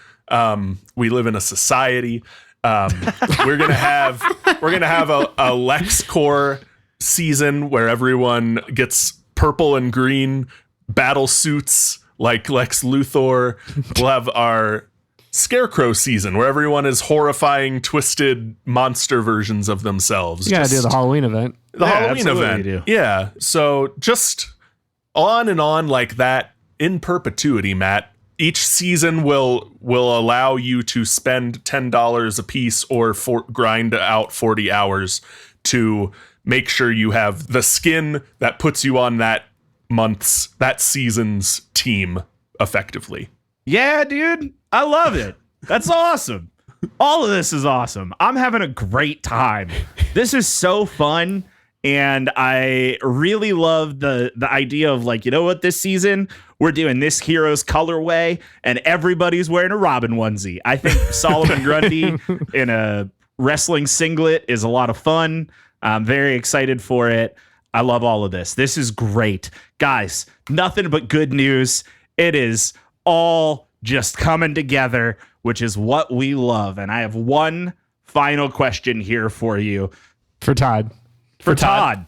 We live in a society. We're gonna have a LexCorp season where everyone gets purple and green battle suits like Lex Luthor. We'll have our Scarecrow season where everyone is horrifying, twisted monster versions of themselves. You gotta do the Halloween event. The Halloween event. Yeah. So just on and on like that in perpetuity, Matt. Each season will allow you to spend $10 a piece or grind out 40 hours to make sure you have the skin that puts you on that season's team effectively. Yeah, dude. I love it. That's awesome. All of this is awesome. I'm having a great time. This is so fun. And I really love the idea of like, this season we're doing this hero's colorway and everybody's wearing a Robin onesie. I think Solomon Grundy in a wrestling singlet is a lot of fun. I'm very excited for it. I love all of this. This is great. Guys, nothing but good news. It is all just coming together, which is what we love. And I have one final question here for you. For Todd. Todd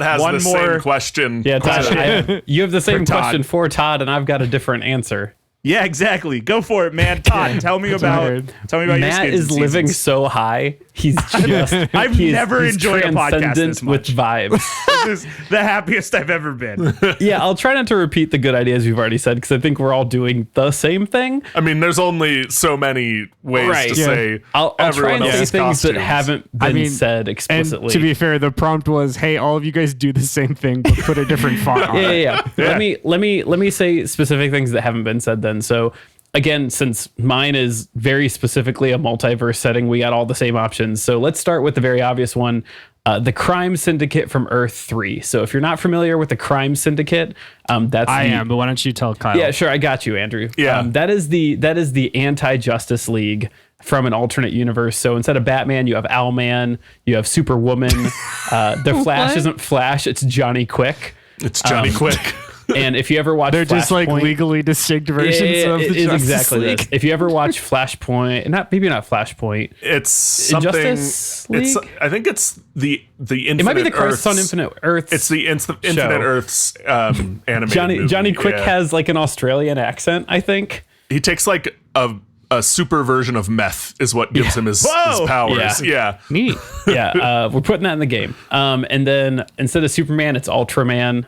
has one the more same question. Yeah, Todd. You have the same question for Todd, and I've got a different answer. Yeah, exactly. Go for it, man. Todd, tell me about your Matt skins is and living seasons. so high. He's just he's enjoyed a podcast this much. with vibes. This is the happiest I've ever been. Yeah, I'll try not to repeat the good ideas we've already said because I think we're all doing the same thing. I mean, there's only so many ways to say I'll try everyone and say else's things costumes. that haven't been said explicitly. And to be fair, the prompt was, "Hey, all of you guys do the same thing, but put a different font on it." Yeah. Let me say specific things that haven't been said then. So again, since mine is very specifically a multiverse setting, we got all the same options. So let's start with the very obvious one, the Crime Syndicate from Earth 3. So if you're not familiar with the Crime Syndicate, that's I am, but why don't you tell Kyle? Yeah, sure, I got you, Andrew. Yeah. That is the anti-Justice League from an alternate universe. So instead of Batman, you have Owlman, you have Superwoman. The Flash isn't Flash, it's Johnny Quick. It's Johnny Quick. And if you ever watch They're just like legally distinct versions of the it is Justice exactly League. this. If you ever watch Flashpoint, maybe not Flashpoint. It's something. Injustice League? I think it's the Infinite. It might be the Earths. Crisis on Infinite Earths. It's the Infinite Earths animated movie. Johnny Quick Yeah. has like an Australian accent, I think. He takes like a super version of meth is what gives him his powers. Yeah. Neat. Yeah, we're putting that in the game. And then instead of Superman, it's Ultraman.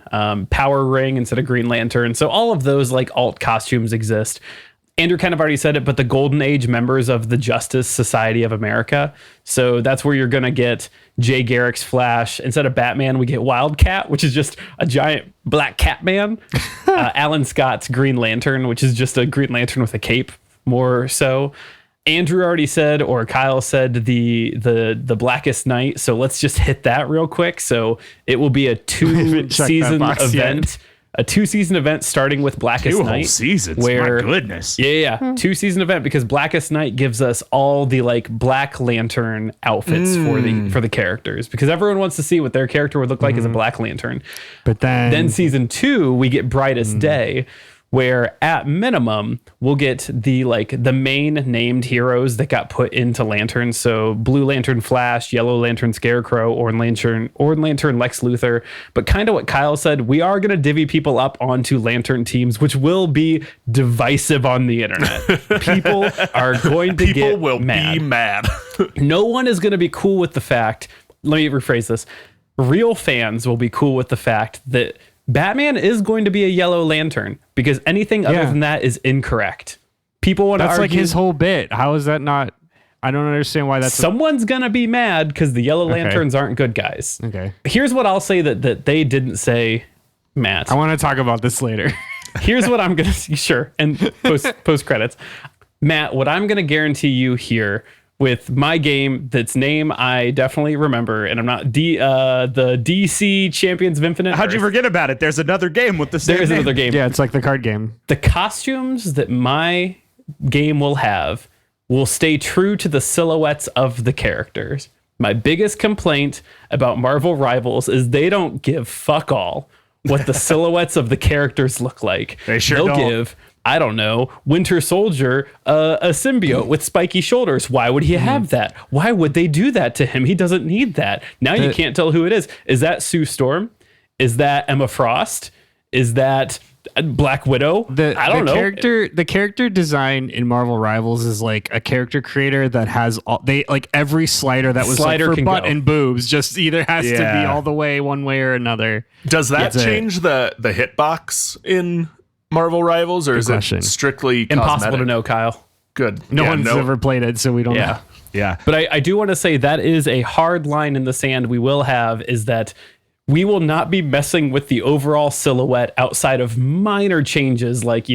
Power Ring instead of Green Lantern. So all of those like alt costumes exist. Andrew kind of already said it, but the Golden Age members of the Justice Society of America. So that's where you're going to get Jay Garrick's Flash. Instead of Batman, we get Wildcat, which is just a giant black cat man. Alan Scott's Green Lantern, which is just a Green Lantern with a cape. More so. Andrew already said, or Kyle said, the Blackest Night. So let's just hit that real quick. So it will be a 2-season event. A 2-season event starting with Blackest Night. 2 whole seasons. My goodness. Yeah. 2-season event because Blackest Night gives us all the like Black Lantern outfits for the characters because everyone wants to see what their character would look like as a Black Lantern. But then season 2 we get Brightest Day, where at minimum we'll get the main named heroes that got put into Lantern. So Blue Lantern Flash, Yellow Lantern Scarecrow, Orange Lantern Lex Luthor. But kind of what Kyle said, we are going to divvy people up onto Lantern teams, which will be divisive on the internet. People are going to People get will mad. be mad. No one is going to be cool with the fact, let me rephrase this. Real fans will be cool with the fact that Batman is going to be a Yellow Lantern, because anything other than that is incorrect. People want to argue. That's like his whole bit. How is that not? I don't understand why that's. Someone's going to be mad because the Yellow Lanterns aren't good guys. Okay. Here's what I'll say that they didn't say, Matt. I want to talk about this later. Here's what I'm going to, sure, and post credits. Matt, what I'm going to guarantee you here with my game, that's name I definitely remember, and I'm not the DC Champions of Infinite How'd you Earth. forget about it? There's another game with the same There's name. another game. Yeah, it's like the card game. The costumes that my game will have will stay true to the silhouettes of the characters. My biggest complaint about Marvel Rivals is they don't give fuck all what the silhouettes of the characters look like. They sure They'll don't. give, I don't know, Winter Soldier a symbiote with spiky shoulders. Why would he have that? Why would they do that to him? He doesn't need that. Now you can't tell who it is. Is that Sue Storm? Is that Emma Frost? Is that Black Widow? I don't know. The character design in Marvel Rivals is like a character creator that has every slider that was Slider for can butt go. and boobs just either has to be Yeah. all the way one way or another. Does that That's it. change the hitbox in Marvel Rivals, or is question. it strictly Impossible cosmetic? to know, Kyle. Good. No one's ever played it, so we don't know. Yeah. Yeah. But I do want to say that is a hard line in the sand we will have, is that we will not be messing with the overall silhouette outside of minor changes like,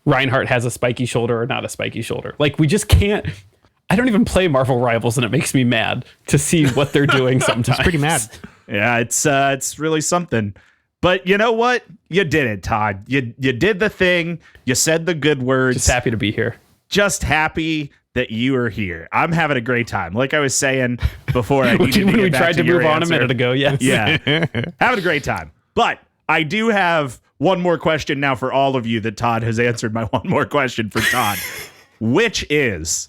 Reinhardt has a spiky shoulder or not a spiky shoulder. Like, we just can't. I don't even play Marvel Rivals, and it makes me mad to see what they're doing sometimes. Pretty mad. Yeah, it's really something. But you know what? You did it, Todd. You did the thing. You said the good words. Just happy to be here. Just happy that you are here. I'm having a great time. Like I was saying before, I needed to When get we back tried to your move on a answer. minute ago, yes. Yeah, having a great time. But I do have one more question now for all of you that Todd has answered my one more question for Todd, which is,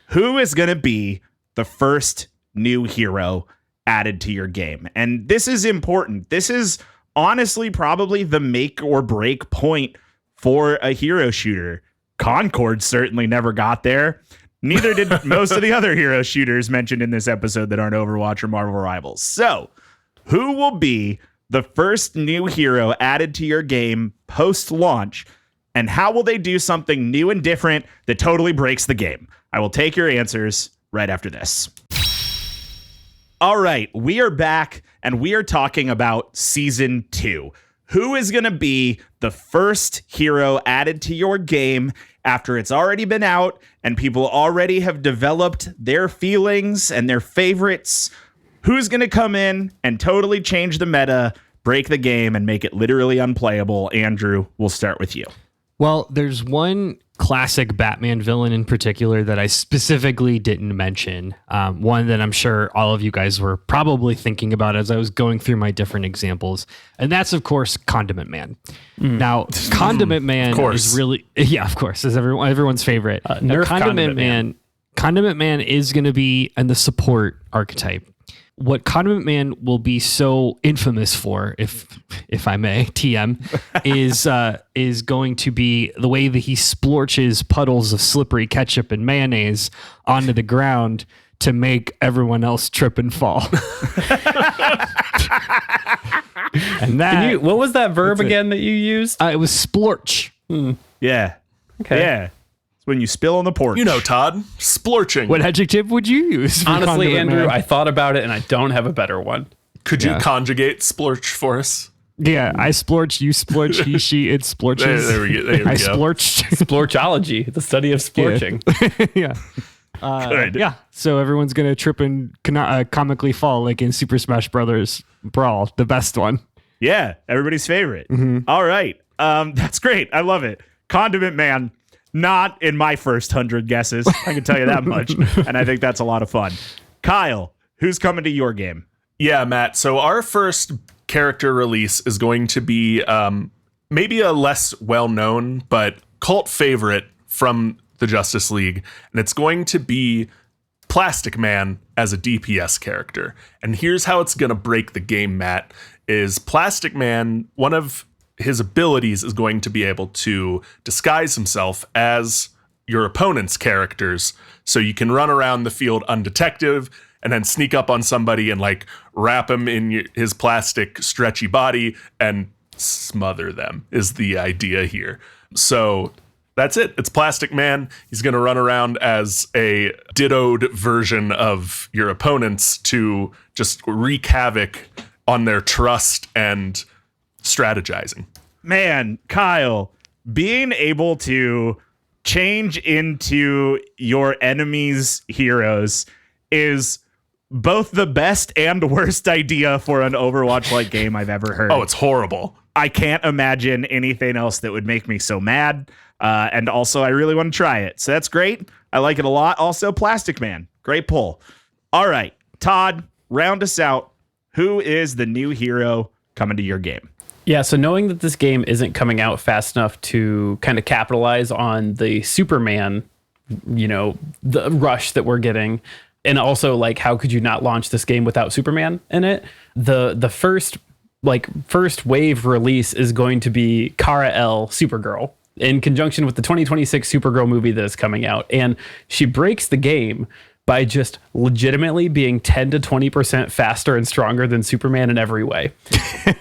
who is going to be the first new hero added to your game? And this is important. This is honestly probably the make or break point for a hero shooter. Concord certainly never got there. Neither did most of the other hero shooters mentioned in this episode that aren't Overwatch or Marvel Rivals. So, who will be the first new hero added to your game post-launch, and how will they do something new and different that totally breaks the game? I will take your answers right after this. All right, we are back, and we are talking about Season 2. Who is going to be the first hero added to your game after it's already been out and people already have developed their feelings and their favorites? Who's going to come in and totally change the meta, break the game, and make it literally unplayable? Andrew, we'll start with you. Well, there's one classic Batman villain in particular that I specifically didn't mention. One that I'm sure all of you guys were probably thinking about as I was going through my different examples. And that's, of course, Condiment Man. Now, Condiment Man is really, of course, is everyone's favorite. Nerf Condiment Man is going to be in the support archetype. What Condiment Man will be so infamous for, if I may, TM, is going to be the way that he splorches puddles of slippery ketchup and mayonnaise onto the ground to make everyone else trip and fall. And that What was that verb again that you used? it was splorch. Yeah. Okay. Yeah. It's when you spill on the porch. You know, Todd, splorching. What adjective would you use? For Honestly, Condiment Andrew, Man? I thought about it and I don't have a better one. Could you conjugate splorch for us? Yeah, I splorch, you splorch, he, she, it splorches. There we go. There we I go. splorched. Splorchology, the study of splorching. Yeah. Good. Yeah. So everyone's going to trip and comically fall like in Super Smash Brothers Brawl, the best one. Yeah, everybody's favorite. All right. That's great. I love it. Condiment Man, not in my first 100 guesses. I can tell you that much. And I think that's a lot of fun. Kyle, who's coming to your game? Yeah, Matt. So our first character release is going to be maybe a less well-known but cult favorite from the Justice League, and it's going to be Plastic Man as a DPS character. And here's how it's going to break the game, Matt, is Plastic Man, one of his abilities is going to be able to disguise himself as your opponent's characters, so you can run around the field undetected and then sneak up on somebody and like wrap him in his plastic stretchy body and smother them is the idea here. So that's it. It's Plastic Man. He's going to run around as a dittoed version of your opponents to just wreak havoc on their trust and strategizing. Man, Kyle, being able to change into your enemy's heroes is both the best and worst idea for an Overwatch-like game I've ever heard. Oh, it's horrible. I can't imagine anything else that would make me so mad. And also, I really want to try it. So that's great. I like it a lot. Also, Plastic Man. Great pull. All right, Todd, round us out. Who is the new hero coming to your game? Yeah, so knowing that this game isn't coming out fast enough to kind of capitalize on the Superman, the rush that we're getting, and also like how could you not launch this game without Superman in it? The first wave release is going to be Kara L, Supergirl, in conjunction with the 2026 Supergirl movie that is coming out, and she breaks the game by just legitimately being 10 to 20% faster and stronger than Superman in every way.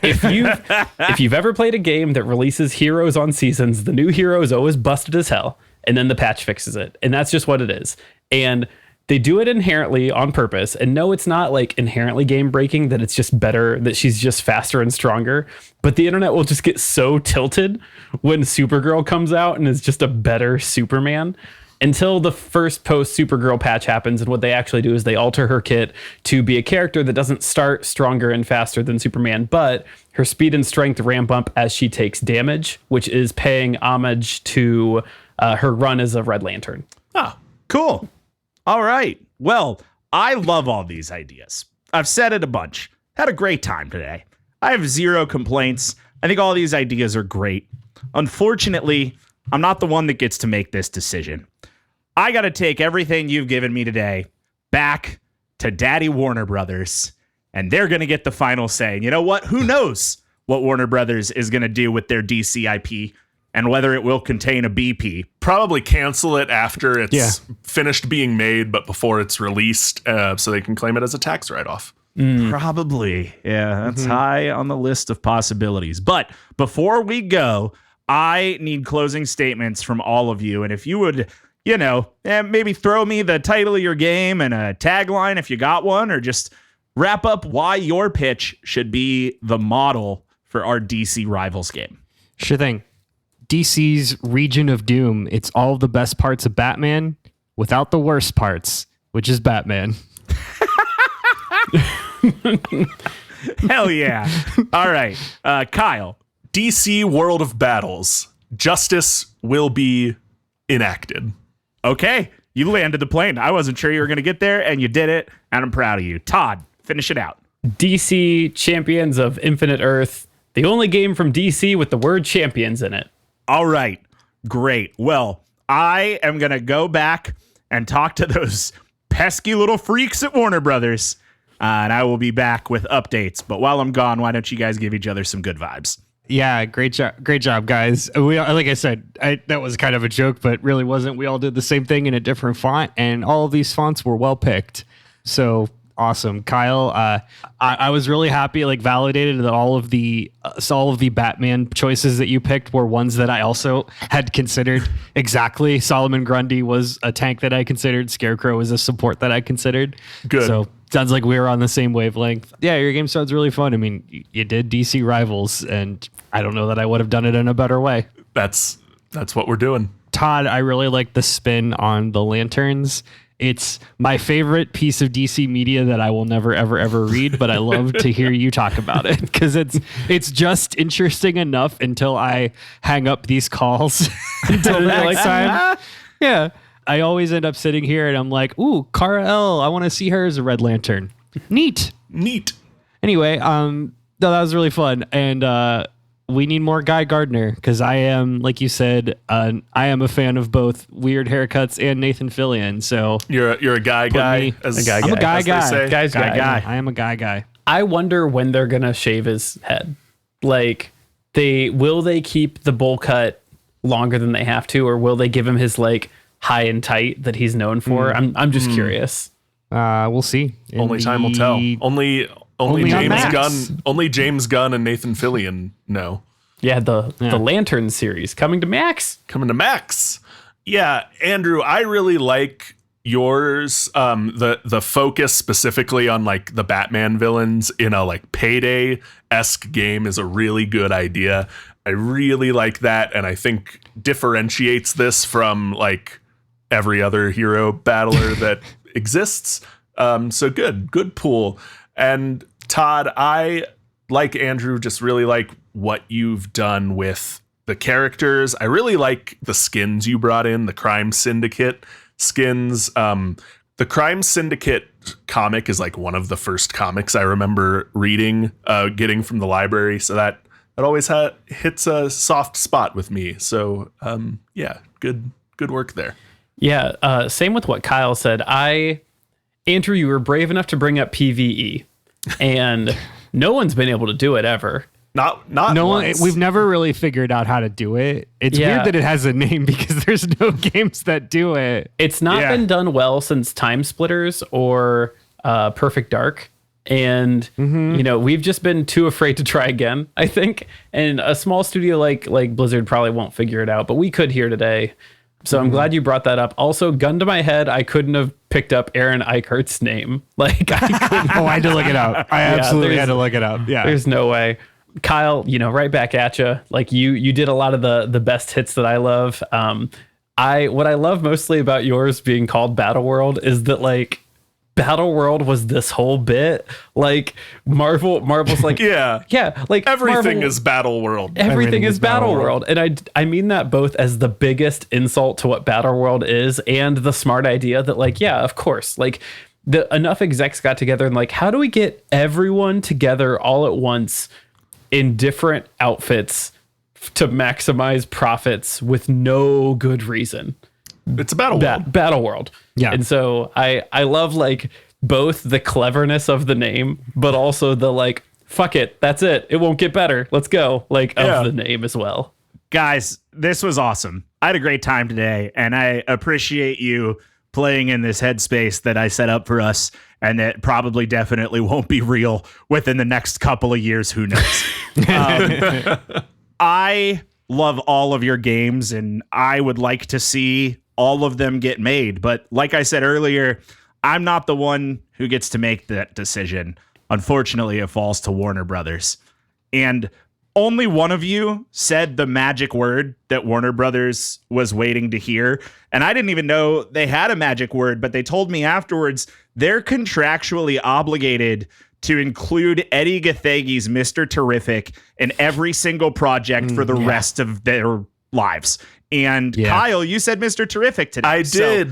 If you've ever played a game that releases heroes on seasons, the new hero is always busted as hell, and then the patch fixes it. And that's just what it is. And they do it inherently on purpose. And no, it's not like inherently game breaking, that it's just better, that she's just faster and stronger. But the internet will just get so tilted when Supergirl comes out and is just a better Superman, until the first post Supergirl patch happens. And what they actually do is they alter her kit to be a character that doesn't start stronger and faster than Superman, but her speed and strength ramp up as she takes damage, which is paying homage to her run as a Red Lantern. Ah, cool. All right. Well, I love all these ideas. I've said it a bunch. Had a great time today. I have zero complaints. I think all these ideas are great. Unfortunately, I'm not the one that gets to make this decision. I got to take everything you've given me today back to Daddy Warner Brothers, and they're going to get the final say. And you know what? Who knows what Warner Brothers is going to do with their DC IP and whether it will contain a BP. Probably cancel it after it's finished being made, but before it's released, so they can claim it as a tax write-off. Probably. Yeah, that's high on the list of possibilities. But before we go, I need closing statements from all of you. And if you would, maybe throw me the title of your game and a tagline if you got one, or just wrap up why your pitch should be the model for our DC Rivals game. Sure thing. DC's Region of Doom. It's all the best parts of Batman without the worst parts, which is Batman. Hell yeah. All right. Kyle. DC World of Battles. Justice will be enacted. Okay. You landed the plane. I wasn't sure you were going to get there, and you did it, and I'm proud of you. Todd, finish it out. DC Champions of Infinite Earth. The only game from DC with the word champions in it. All right. Great. Well, I am going to go back and talk to those pesky little freaks at Warner Brothers, and I will be back with updates. But while I'm gone, why don't you guys give each other some good vibes? Yeah, great job, guys. Like I said, that was kind of a joke, but really wasn't. We all did the same thing in a different font, and all of these fonts were well picked. So awesome, Kyle. I was really happy, validated that all of the Batman choices that you picked were ones that I also had considered. Exactly. Solomon Grundy was a tank that I considered. Scarecrow was a support that I considered. Good. So sounds like we were on the same wavelength. Yeah, your game sounds really fun. I mean, you did DC Rivals, and I don't know that I would have done it in a better way. That's what we're doing. Todd, I really like the spin on the lanterns. It's my favorite piece of DC media that I will never, ever, ever read, but I love to hear you talk about it because it's just interesting enough until I hang up these calls until next time. Yeah. I always end up sitting here and I'm like, ooh, Kara L, I want to see her as a Red Lantern. Neat. Neat. Anyway, no, that was really fun. And we need more Guy Gardner because I am, like you said, I am a fan of both weird haircuts and Nathan Fillion. So You're a guy. I'm a guy as they guy. say. Guy's guy. I am a guy. I wonder when they're gonna shave his head. Like, will they keep the bowl cut longer than they have to, or will they give him his like high and tight that he's known for? I'm just curious. We'll see. Only time will tell. Only on James Max. Gunn. Only James Gunn and Nathan Fillion know. Yeah, the Lantern series coming to Max. Coming to Max. Yeah, Andrew, I really like yours. The focus specifically on like the Batman villains in a like Payday-esque game is a really good idea. I really like that, and I think differentiates this from like every other hero battler that exists. So good pool. And Todd, I, like Andrew, just really like what you've done with the characters. I really like the skins you brought in, the Crime Syndicate skins. The Crime Syndicate comic is like one of the first comics I remember reading, getting from the library. So that always hits a soft spot with me. So yeah, good work there. Yeah, same with what Kyle said. Andrew, you were brave enough to bring up PvE, and no one's been able to do it ever. Not No one. once. We've never really figured out how to do it. It's weird that it has a name because there's no games that do it. It's not been done well since Time Splitters or Perfect Dark. And, we've just been too afraid to try again, I think. And a small studio like Blizzard probably won't figure it out, but we could here today. So I'm glad you brought that up. Also, gun to my head, I couldn't have picked up Aaron Eichert's name. Like, I couldn't. I had to look it up. I absolutely had to look it up. Yeah. There's no way. Kyle, right back at you. Like you did a lot of the best hits that I love. What I love mostly about yours being called Battle World is that like Battle World was this whole bit. Like Marvel's like yeah, like everything Marvel, is Battle World. Everything is Battle World. And I mean that both as the biggest insult to what Battle World is and the smart idea that like, yeah, of course, like enough execs got together and like, how do we get everyone together all at once in different outfits to maximize profits with no good reason? It's a Battle World. Battle World. Yeah. And so I love like both the cleverness of the name, but also the like, fuck it, that's it. It won't get better. Let's go. Like of the name as well. Guys, this was awesome. I had a great time today, and I appreciate you playing in this headspace that I set up for us, and that probably definitely won't be real within the next couple of years. Who knows? I love all of your games, and I would like to see all of them get made. But like I said earlier, I'm not the one who gets to make that decision. Unfortunately, it falls to Warner Brothers. And only one of you said the magic word that Warner Brothers was waiting to hear. And I didn't even know they had a magic word, but they told me afterwards they're contractually obligated to include Eddie Gathegi's Mr. Terrific in every single project for the rest of their lives. And Kyle, you said Mr. Terrific today. I did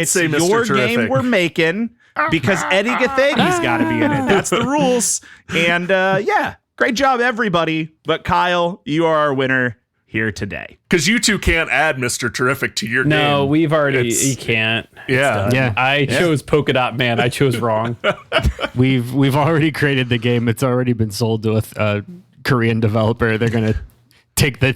say Mr. Your Terrific. game we're making because Eddie Gathegi's got to be in it. That's the rules. And great job, everybody. But Kyle, you are our winner here today. Because you two can't add Mr. Terrific to your game. No, we've already. You can't. Yeah. I chose Polka Dot Man. I chose wrong. We've already created the game. It's already been sold to a Korean developer. They're gonna take the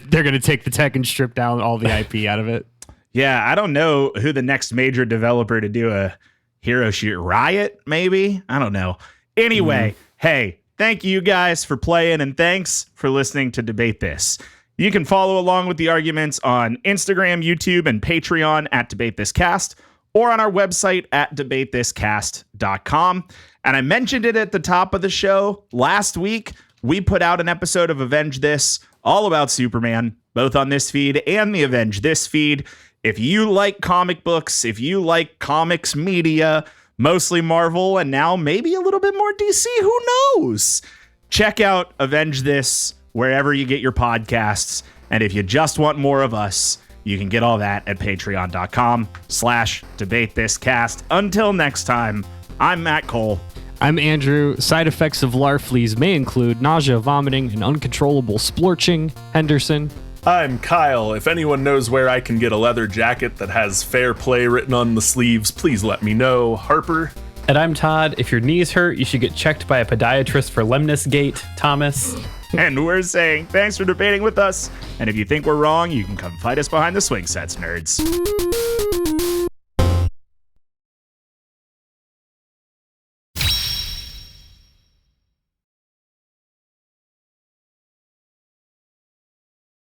tech and strip down all the IP out of it. Yeah, I don't know who the next major developer to do a hero shoot. Riot, maybe? I don't know. Anyway, hey, thank you guys for playing, and thanks for listening to Debate This. You can follow along with the arguments on Instagram, YouTube, and Patreon at Debate This Cast, or on our website at debatethiscast.com. And I mentioned it at the top of the show. Last week, we put out an episode of Avenge This, all about Superman, both on this feed and the Avenge This feed. If you like comic books, if you like comics media, mostly Marvel, and now maybe a little bit more DC, who knows? Check out Avenge This wherever you get your podcasts. And if you just want more of us, you can get all that at patreon.com/debatethiscast. Until next time, I'm Matt Cole. I'm Andrew. Side effects of Larfleas may include nausea, vomiting, and uncontrollable splorching. Henderson. I'm Kyle. If anyone knows where I can get a leather jacket that has fair play written on the sleeves, please let me know. Harper. And I'm Todd. If your knees hurt, you should get checked by a podiatrist for lemniscate. Thomas. And we're saying thanks for debating with us. And if you think we're wrong, you can come fight us behind the swing sets, nerds.